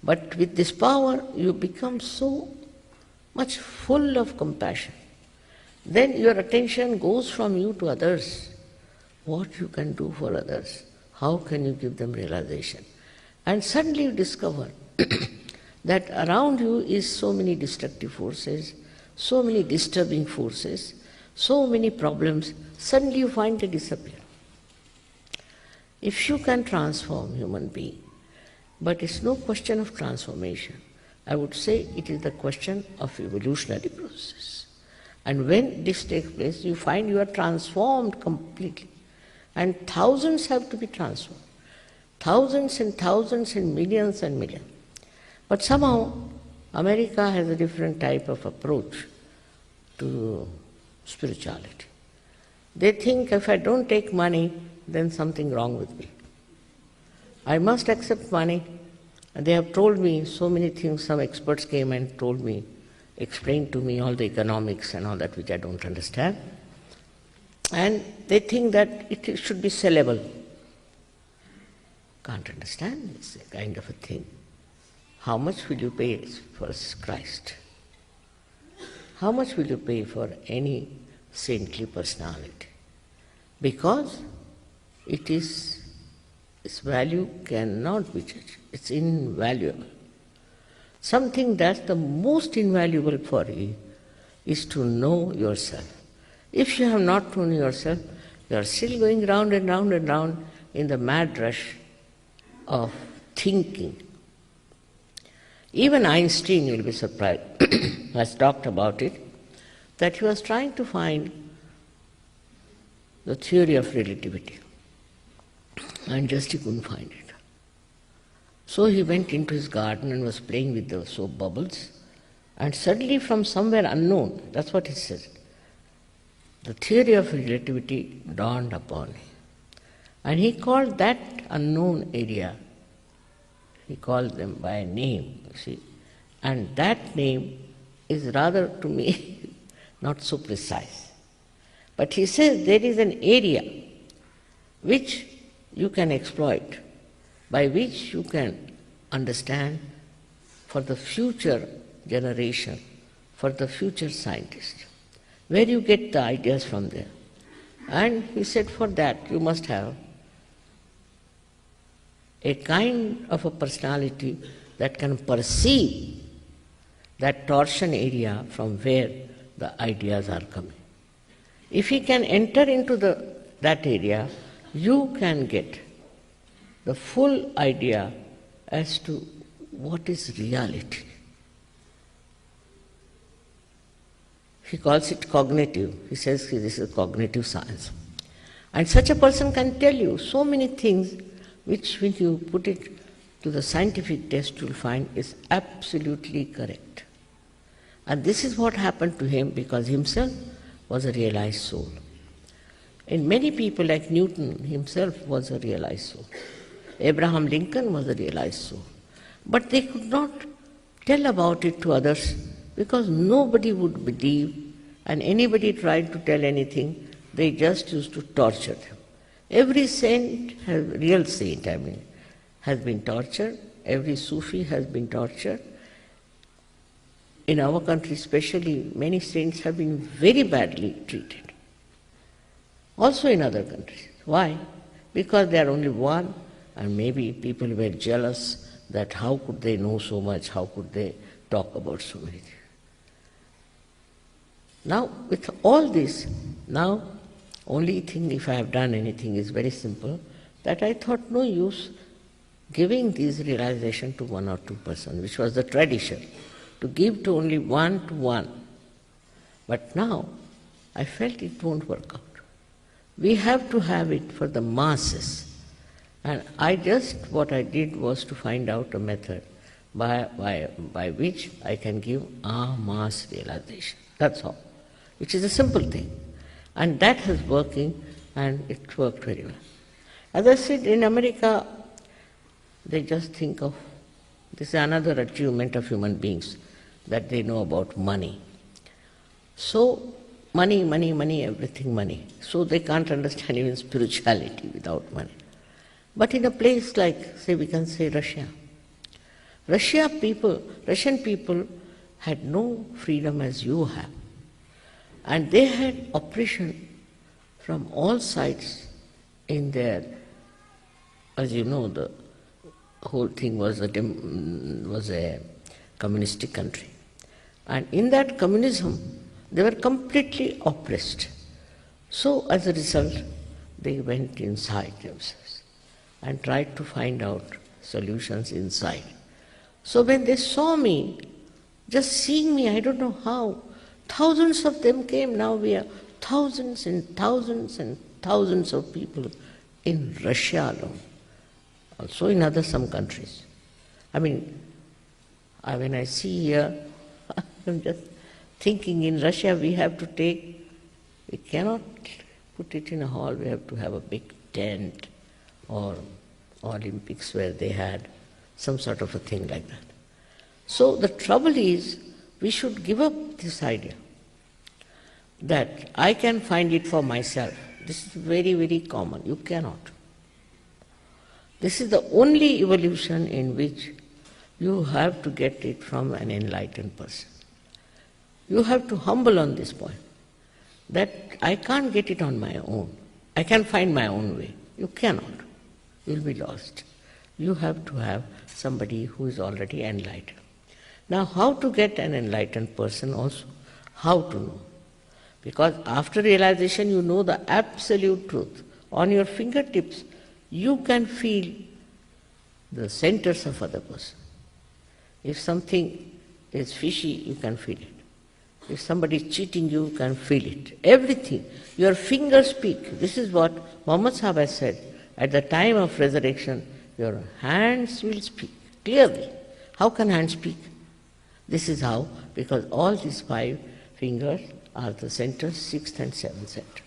But with this power, you become so much full of compassion. Then your attention goes from you to others. What you can do for others. How can you give them realization? And suddenly you discover that around you is so many destructive forces, so many disturbing forces, so many problems. Suddenly you find they disappear. If you can transform human being, but it's no question of transformation. I would say it is the question of evolutionary process. And when this takes place, you find you are transformed completely. And thousands have to be transformed. Thousands and thousands and millions. But somehow, America has a different type of approach to spirituality. They think if I don't take money, then something wrong with me. I must accept money. And they have told me so many things. Some experts came and told me, explained to me all the economics and all that which I don't understand. And they think that it should be sellable. Can't understand, it's a kind of a thing. How much will you pay for Christ? How much will you pay for any saintly personality? Because its value cannot be judged. It's invaluable. Something that's the most invaluable for you is to know yourself. If you have not known yourself, you are still going round and round and round in the mad rush of thinking. Even Einstein, you'll be surprised, has talked about it, that he was trying to find the theory of relativity, and just he couldn't find it. So he went into his garden and was playing with the soap bubbles, and suddenly from somewhere unknown, that's what he says, the theory of relativity dawned upon him. And he called that unknown area, he called them by a name, you see. And that name is rather, to me, not so precise. But he says there is an area which you can exploit, by which you can understand for the future generation, for the future scientist. Where you get the ideas from there. And he said for that you must have a kind of a personality that can perceive that torsion area from where the ideas are coming. If he can enter into that area, you can get the full idea as to what is reality. He calls it cognitive. He says this is cognitive science. And such a person can tell you so many things which when you put it to the scientific test you'll find is absolutely correct. And this is what happened to him because himself was a realized soul. And many people like Newton himself was a realized soul. Abraham Lincoln was a realized soul. But they could not tell about it to others because nobody would believe, and anybody tried to tell anything, they just used to torture them. Every saint, real saint has been tortured. Every Sufi has been tortured. In our country especially, many saints have been very badly treated. Also in other countries. Why? Because they are only one, and maybe people were jealous that how could they know so much, how could they talk about so many things. Now, with all this, now, only thing if I have done anything is very simple, that I thought no use giving these realization to one or two persons, which was the tradition, to give to only one to one. But now, I felt it won't work out. We have to have it for the masses. And what I did was to find out a method by which I can give a mass realization. That's all. Which is a simple thing. And that is working, and it worked very well. As I said, in America, they just think of, this is another achievement of human beings, that they know about money. So, money, everything money. So they can't understand even spirituality without money. But in a place like, say, we can say Russia, Russian people had no freedom as you have. And they had oppression from all sides in their, as you know, the whole thing was a communistic country. And in that communism, they were completely oppressed. So as a result, they went inside themselves and tried to find out solutions inside. So when they saw me, just seeing me, I don't know how, thousands of them came. Now we are thousands and thousands and thousands of people in Russia alone, also in some countries. I mean, when I see here, I'm just thinking in Russia we cannot put it in a hall, we have to have a big tent or Olympics where they had some sort of a thing like that. So the trouble is, we should give up this idea that I can find it for myself. This is very, very common. You cannot. This is the only evolution in which you have to get it from an enlightened person. You have to humble on this point, that I can't get it on my own. I can find my own way. You cannot. You'll be lost. You have to have somebody who is already enlightened. Now, how to get an enlightened person also? How to know? Because after realization, you know the absolute truth. On your fingertips, you can feel the centers of other person. If something is fishy, you can feel it. If somebody is cheating you, you can feel it. Everything. Your fingers speak. This is what Muhammad Sahib has said. At the time of resurrection, your hands will speak clearly. How can hands speak? This is how, because all these 5 fingers are the centers, 6th and 7th center.